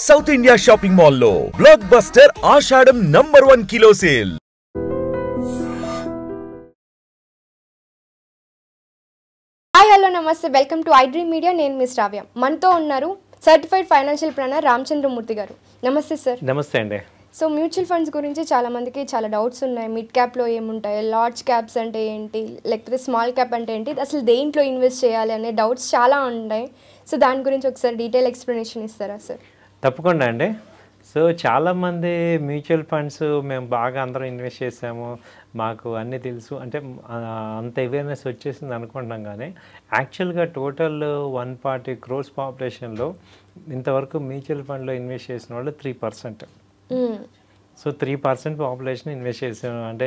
South India shopping mall లో block buster ఆషాఢం #1 kilo sale. Hi hello నమస్తే, welcome to iDream media. నేను miss రావ్య. మనతో ఉన్నారు సర్టిఫైడ్ ఫైనాన్షియల్ ప్లానర్ రామచంద్రమూర్తి గారు. నమస్తే సార్. నమస్తే అండి. సో మ్యూచువల్ ఫండ్స్ గురించి చాలా మందికి చాలా డౌట్స్ ఉన్నాయి. మిడ్ క్యాప్లో ఏముంటాయి, లార్జ్ క్యాప్స్ అంటే ఏంటి, లేకపోతే స్మాల్ క్యాప్ అంటే ఏంటి, అసలు దేంట్లో ఇన్వెస్ట్ చేయాలి అనే డౌట్స్ చాలా ఉన్నాయి. సో దాని గురించి ఒకసారి డీటెయిల్ ఎక్స్ప్లెనేషన్ ఇస్తారా సార్? తప్పకుండా అండి. సో చాలామంది మ్యూచువల్ ఫండ్స్ మేము బాగా అందరం ఇన్వెస్ట్ చేసాము, మాకు అన్నీ తెలుసు అంటే అంత అవేర్నెస్ వచ్చేసింది అనుకుంటున్నాం. కానీ యాక్చువల్గా టోటల్ 140 crores పాపులేషన్లో ఇంతవరకు మ్యూచువల్ ఫండ్లో ఇన్వెస్ట్ చేసిన వాళ్ళు 3%. సో 3% పాపులేషన్ ఇన్వెస్ట్ చేసాము అంటే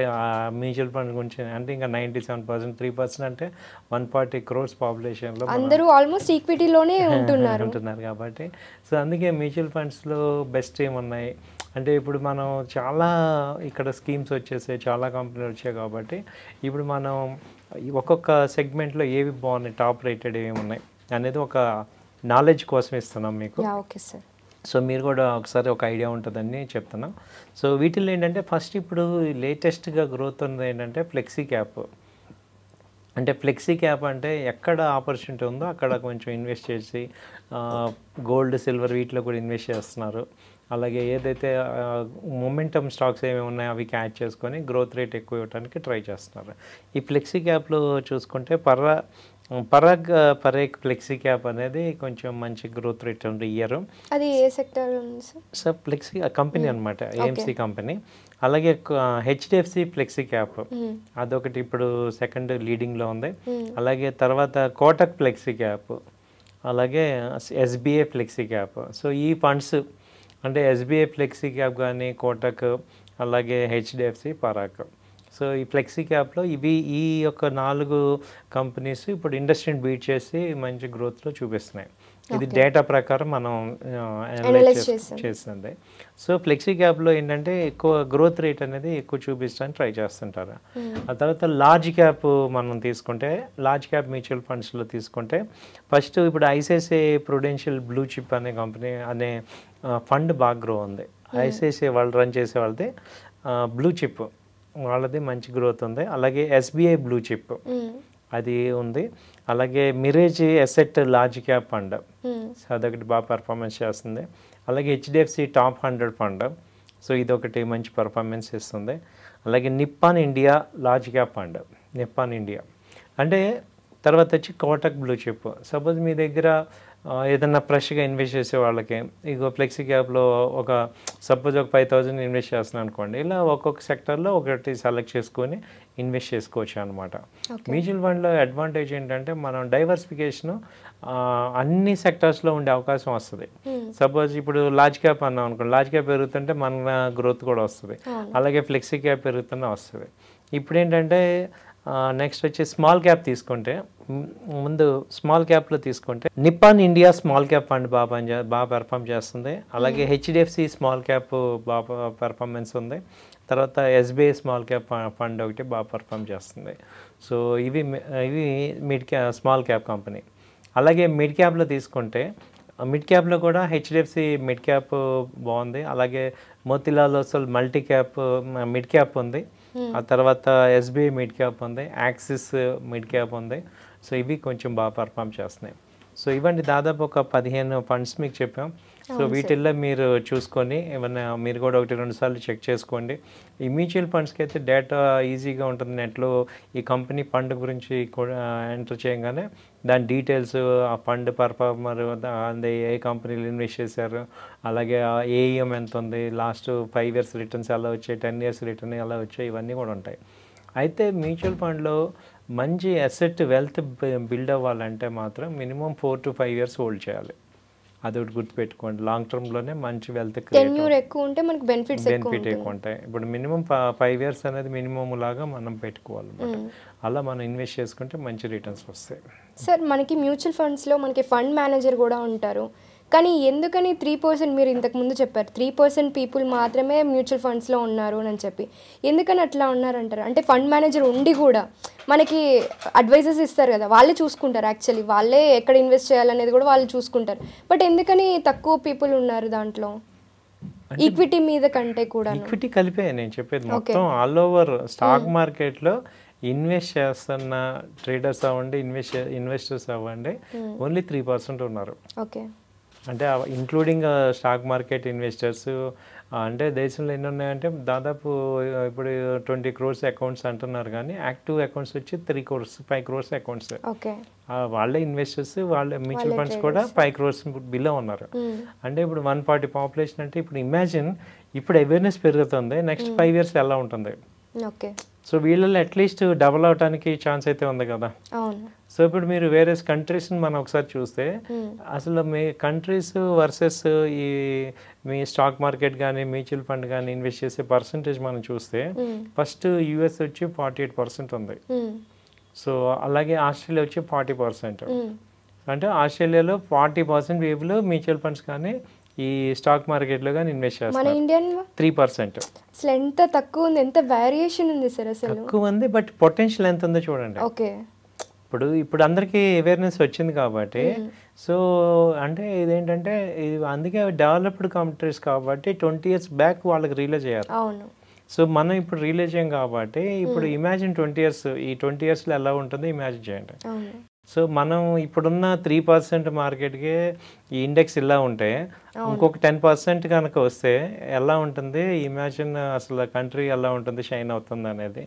మ్యూచువల్ ఫండ్ గురించి అంటే ఇంకా 97%. 3% అంటే 140 crores పాపులేషన్లో అందరూ ఆల్మోస్ట్ ఈక్విటీలోనే ఉంటున్నారు కాబట్టి సో అందుకే మ్యూచువల్ ఫండ్స్లో బెస్ట్ ఏమున్నాయి అంటే ఇప్పుడు మనం చాలా ఇక్కడ స్కీమ్స్ వచ్చేసాయి, చాలా కంపెనీలు వచ్చాయి. కాబట్టి ఇప్పుడు మనం ఒక్కొక్క సెగ్మెంట్లో ఏవి బాగున్నాయి, టాప్ రేటెడ్ ఏమి ఉన్నాయి అనేది ఒక నాలెడ్జ్ కోసం ఇస్తున్నాం మీకు. Okay sir. సో మీరు కూడా ఒకసారి ఒక ఐడియా ఉంటుందని చెప్తున్నాం. సో వీటిల్లో ఏంటంటే ఫస్ట్ ఇప్పుడు లేటెస్ట్గా గ్రోత్ ఉంది ఏంటంటే ఫ్లెక్సీ క్యాప్. అంటే ఫ్లెక్సీ క్యాప్ అంటే ఎక్కడ ఆపర్చునిటీ ఉందో అక్కడ కొంచెం ఇన్వెస్ట్ చేసి గోల్డ్, సిల్వర్ వీటిలో కూడా ఇన్వెస్ట్ చేస్తున్నారు. అలాగే ఏదైతే మొమెంటమ్ స్టాక్స్ ఏమేమి ఉన్నాయో అవి క్యాచ్ చేసుకొని గ్రోత్ రేట్ ఎక్కువ ఇవ్వడానికి ట్రై చేస్తున్నారు. ఈ ఫ్లెక్సీ క్యాప్లో చూసుకుంటే పరాగ్ ఫ్లెక్సీ క్యాప్ అనేది కొంచెం మంచి గ్రోత్ రేట్ ఉంది ఇయర్. అది ఏ సెక్టర్ ఉంది సార్? ఫ్లెక్సీ కంపెనీ అనమాట, ఏఎంసీ కంపెనీ. అలాగే హెచ్డిఎఫ్సి ఫ్లెక్సీ క్యాప్ అదొకటి ఇప్పుడు సెకండ్ లీడింగ్లో ఉంది. అలాగే తర్వాత కోటక్ ఫ్లెక్సీ క్యాప్, అలాగే ఎస్బీఐ ఫ్లెక్సీ క్యాప్. సో ఈ ఫండ్స్ అంటే ఎస్బీఐ ఫ్లెక్సీ క్యాప్ కానీ కోటక్, అలాగే హెచ్డిఎఫ్సి, పరాగ్. సో ఈ ఫ్లెక్సీ క్యాప్లో ఈ యొక్క 4 కంపెనీస్ ఇప్పుడు ఇండస్ట్రీని బీట్ చేసి మంచి గ్రోత్లో చూపిస్తున్నాయి. ఇది డేటా ప్రకారం మనం అనలైజ్ చేస్తుంది. సో ఫ్లెక్సీ క్యాప్లో ఏంటంటే ఎక్కువ గ్రోత్ రేట్ అనేది ఎక్కువ చూపించడానికి ట్రై చేస్తుంటారు. ఆ తర్వాత లార్జ్ క్యాప్ మనం తీసుకుంటే, లార్జ్ క్యాప్ మ్యూచువల్ ఫండ్స్లో తీసుకుంటే ఫస్ట్ ఇప్పుడు ఐసిఐసిఐ ప్రుడెన్షియల్ బ్లూ చిప్ అనే కంపెనీ అనే ఫండ్ బాగా గ్రో ఉంది. ఐసిఐసిఐ వాళ్ళు రన్ చేసే వాళ్ళది బ్లూ చిప్, వాళ్ళది మంచి గ్రోత్ ఉంది. అలాగే ఎస్బీఐ బ్లూ చిప్ అది ఉంది. అలాగే Mirage asset large cap fund, so అదొకటి బాగా పర్ఫార్మెన్స్ చేస్తుంది. అలాగే హెచ్డిఎఫ్సి టాప్ 100 ఫండ్, సో ఇదొకటి మంచి పర్ఫార్మెన్స్ ఇస్తుంది. అలాగే Nippon India large cap fund, Nippon India అంటే. తర్వాత వచ్చి కోటక్ బ్లూ చిప్. సపోజ్ మీ దగ్గర ఏదన్నా ఫ్రెష్గా ఇన్వెస్ట్ చేసే వాళ్ళకి ఇక ఫ్లెక్సీ క్యాప్లో సపోజ్ ఒక 5,000 ఇన్వెస్ట్ చేస్తున్నాను అనుకోండి, ఇలా ఒక్కొక్క సెక్టర్లో ఒకటి సెలెక్ట్ చేసుకొని ఇన్వెస్ట్ చేసుకోవచ్చు అనమాట. మ్యూచువల్ ఫండ్లో అడ్వాంటేజ్ ఏంటంటే మనం డైవర్సిఫికేషన్ అన్ని సెక్టర్స్లో ఉండే అవకాశం వస్తుంది. సపోజ్ ఇప్పుడు లార్జ్ క్యాప్ అన్నాం అనుకోండి, లార్జ్ క్యాప్ పెరుగుతుంటే మన గ్రోత్ కూడా వస్తుంది. అలాగే ఫ్లెక్సీ క్యాప్ పెరుగుతున్నా వస్తుంది. ఇప్పుడు ఏంటంటే నెక్స్ట్ వచ్చి స్మాల్ క్యాప్ తీసుకుంటే, ముందు స్మాల్ క్యాప్లో తీసుకుంటే Nippon India small cap fund బాగా పెర్ఫామ్ చేస్తుంది. అలాగే హెచ్డిఎఫ్సి స్మాల్ క్యాప్ బాగా పెర్ఫార్మెన్స్ ఉంది. తర్వాత ఎస్బీఐ స్మాల్ క్యాప్ ఫండ్ ఒకటి బాగా పెర్ఫామ్ చేస్తుంది. సో ఇవి స్మాల్ క్యాప్ కంపెనీ. అలాగే మిడ్ క్యాప్లో తీసుకుంటే, మిడ్ క్యాప్లో కూడా హెచ్డిఎఫ్సి మిడ్ క్యాప్ బాగుంది. అలాగే Motilal Oswal multi cap mid cap ఉంది. ఆ తర్వాత ఎస్బీఐ మిడ్ క్యాప్ ఉంది, యాక్సిస్ మిడ్ క్యాప్ ఉంది. సో ఇవి కొంచెం బాగా పర్ఫామ్ చేస్తున్నాయి. సో ఇవన్నీ దాదాపు ఒక 15 ఫండ్స్ మీకు చెప్పాం. సో వీటిల్లో మీరు చూసుకొని ఏమన్నా మీరు కూడా 1-2 సార్లు చెక్ చేసుకోండి. ఈ మ్యూచువల్ ఫండ్స్కి అయితే డేటా ఈజీగా ఉంటుంది. నెట్లో ఈ కంపెనీ ఫండ్ గురించి ఎంటర్ చేయగానే దాని డీటెయిల్స్, ఆ ఫండ్ పర్ఫార్మర్ అది ఏ కంపెనీలు ఇన్వెస్ట్ చేశారు, అలాగే ఏఈఎం ఎంత ఉంది, లాస్ట్ 5 years రిటర్న్స్ ఎలా వచ్చాయి, 10 years రిటర్న్ ఎలా వచ్చాయి, ఇవన్నీ కూడా ఉంటాయి. అయితే మ్యూచువల్ ఫండ్లో మంచి అసెట్ వెల్త్ బిల్డ్ అవ్వాలంటే మాత్రం మినిమం 4 to 5 years హోల్డ్ చేయాలి. అదొకటి గుర్తుపెట్టుకోండి. లాంగ్ టర్మ్లోనే మంచి వెల్త్ ఎక్కువ ఉంటే మనకి బెనిఫిట్ ఎక్కువ ఉంటాయి. ఇప్పుడు మినిమం 5 years అనేది మినిమం లాగా మనం పెట్టుకోవాలన్నమాట. అలా మనం ఇన్వెస్ట్ చేసుకుంటే మంచి రిటర్న్స్ వస్తాయి. సార్ మనకి మ్యూచువల్ ఫండ్స్లో మనకి ఫండ్ మేనేజర్ కూడా ఉంటారు. కానీ ఎందుకని 3% మీరు ఇంతకుముందు చెప్పారు 3% పీపుల్ మాత్రమే మ్యూచువల్ ఫండ్స్లో ఉన్నారు అని చెప్పి, ఎందుకని అట్లా ఉన్నారంటారు? అంటే ఫండ్ మేనేజర్ ఉండి కూడా మనకి అడ్వైజెస్ ఇస్తారు కదా, వాళ్ళే చూసుకుంటారు, యాక్చువల్లీ వాళ్ళే ఎక్కడ ఇన్వెస్ట్ చేయాలనేది కూడా వాళ్ళు చూసుకుంటారు. బట్ ఎందుకని తక్కువ పీపుల్ ఉన్నారు దాంట్లో ఈక్విటీ మీద కంటే కూడా? ఈక్విటీ కలిపే నేను చెప్పేది, మొత్తం ఆల్ ఓవర్ స్టాక్ మార్కెట్లో ఇన్వెస్ట్ చేస్తున్న ట్రేడర్స్ అవ్వండి, ఇన్వెస్టర్స్ అవ్వండి, ఓన్లీ 3% ఉన్నారు. ఓకే, అంటే ఇంక్లూడింగ్ స్టాక్ మార్కెట్ ఇన్వెస్టర్స్. అంటే దేశంలో ఎన్ని ఉన్నాయంటే దాదాపు ఇప్పుడు 20 crores అకౌంట్స్ అంటున్నారు, కానీ యాక్టివ్ అకౌంట్స్ వచ్చి 3 crores 5 crores అకౌంట్స్. వాళ్ళే ఇన్వెస్టర్స్, వాళ్ళే మ్యూచువల్ ఫండ్స్ కూడా 5 crores బిలో ఉన్నారు. అంటే ఇప్పుడు 140 పాపులేషన్ అంటే ఇప్పుడు ఇమాజిన్, ఇప్పుడు అవేర్నెస్ పెరుగుతుంది, నెక్స్ట్ 5 years ఎలా ఉంటుంది? ఓకే, సో వీళ్ళలో అట్లీస్ట్ డబుల్ అవడానికి ఛాన్స్ అయితే ఉంది కదా. సో ఇప్పుడు మీరు వేరే కంట్రీస్ని మనం ఒకసారి చూస్తే అసలు మీ కంట్రీస్ వర్సెస్ ఈ మీ స్టాక్ మార్కెట్ కానీ మ్యూచువల్ ఫండ్ కానీ ఇన్వెస్ట్ చేసే పర్సంటేజ్ మనం చూస్తే ఫస్ట్ యూఎస్ వచ్చి 48% ఉంది. సో అలాగే ఆస్ట్రేలియా వచ్చి 40%. అంటే ఆస్ట్రేలియాలో 40% పీపుల్ మ్యూచువల్ ఫండ్స్ కానీ ఈ స్టాక్ మార్కెట్లో కానీ ఇన్వెస్ట్ చేస్తారు. 3%. అసలు ఎంత తక్కువ ఉంది, ఎంత వేరియేషన్ ఉంది సార్, అసలు తక్కువ ఉంది, బట్ పొటెన్షియల్ ఎంత ఉందో చూడండి. ఓకే, ఇప్పుడు అందరికీ అవేర్నెస్ వచ్చింది కాబట్టి, సో అంటే ఇదేంటంటే అందుకే డెవలప్డ్ కంట్రీస్ కాబట్టి 20 years బ్యాక్ వాళ్ళకి రియలైజ్ అయ్యారు. అవును. సో మనం ఇప్పుడు రియలైజ్ అయ్యాం కాబట్టి ఇప్పుడు ఇమాజిన్ 20 years, ఈ 20 yearsలో ఎలా ఉంటుందో ఇమాజిన్ చేయండి. సో మనం ఇప్పుడున్న 3% మార్కెట్కి ఈ ఇండెక్స్ ఇలా ఉంటే ఇంకొక 10% కనుక వస్తే ఎలా ఉంటుంది ఇమాజిన్, అసలు కంట్రీ ఎలా ఉంటుంది, షైన్ అవుతుంది అనేది.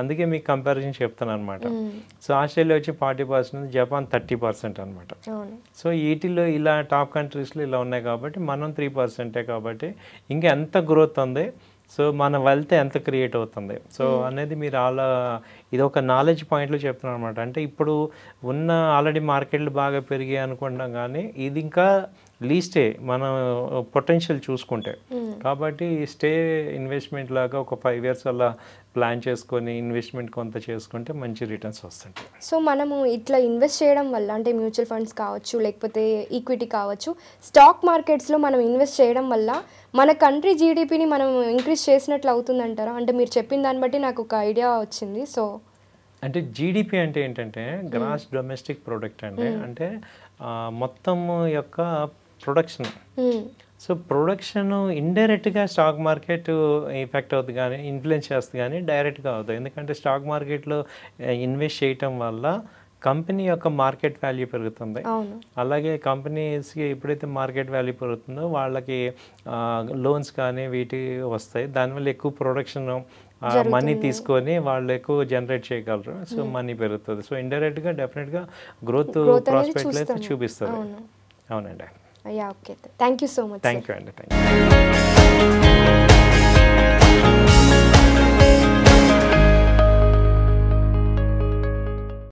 అందుకే మీకు కంపారిజన్ చెప్తాను అనమాట. సో ఆస్ట్రేలియా వచ్చి 40%, జపాన్ 30% అనమాట. సో వీటిలో ఇలా టాప్ కంట్రీస్లో ఇలా ఉన్నాయి కాబట్టి మనం 3% కాబట్టి ఇంకా ఎంత గ్రోత్ ఉంది, సో మన వెల్త్ ఎంత క్రియేట్ అవుతుంది, సో అనేది మీరు ఇది ఒక నాలెడ్జ్ పాయింట్లో చెప్తున్నాను అనమాట. అంటే ఇప్పుడు ఉన్న ఆల్రెడీ మార్కెట్లు బాగా పెరిగాయి అనుకుంటాం, కానీ ఇది ఇంకా లీస్టే మనం పొటెన్షియల్ చూసుకుంటే. కాబట్టి స్టే ఇన్వెస్ట్మెంట్ లాగా ఒక 5 years అలా ప్లాన్ చేసుకొని ఇన్వెస్ట్మెంట్ కొంత చేసుకుంటే మంచి రిటర్న్స్ వస్తుంటాయి. సో మనము ఇట్లా ఇన్వెస్ట్ చేయడం వల్ల, అంటే మ్యూచువల్ ఫండ్స్ కావచ్చు, లేకపోతే ఈక్విటీ కావచ్చు, స్టాక్ మార్కెట్స్లో మనం ఇన్వెస్ట్ చేయడం వల్ల మన కంట్రీ జీడిపిని మనం ఇంక్రీజ్ చేసినట్లు అవుతుందంటారా? అంటే మీరు చెప్పిన దాన్ని బట్టి నాకు ఒక ఐడియా వచ్చింది. సో అంటే జీడిపి అంటే ఏంటంటే గ్రాస్ డొమెస్టిక్ ప్రొడక్ట్ అండి, అంటే మొత్తం యొక్క ప్రొడక్షన్. సో ప్రొడక్షన్ ఇండైరెక్ట్గా స్టాక్ మార్కెట్ ఎఫెక్ట్ అవుతుంది, కానీ ఇన్ఫ్లుయెన్స్ చేస్తుంది, కానీ డైరెక్ట్గా అవుతుంది. ఎందుకంటే స్టాక్ మార్కెట్లో ఇన్వెస్ట్ చేయటం వల్ల కంపెనీ యొక్క మార్కెట్ వాల్యూ పెరుగుతుంది. అలాగే కంపెనీస్కి ఎప్పుడైతే మార్కెట్ వాల్యూ పెరుగుతుందో వాళ్ళకి లోన్స్ కానీ వీటి వస్తాయి, దానివల్ల ఎక్కువ ప్రొడక్షన్ మనీ తీసుకొని వాళ్ళు ఎక్కువ జనరేట్ చేయగలరు. సో మనీ పెరుగుతుంది. సో ఇండైరెక్ట్గా డెఫినెట్గా గ్రోత్ ప్రాస్పెక్ట్ అయితే చూపిస్తుంది. అవునండి. Okay, thank you so much. Thank you అండి. Thank you.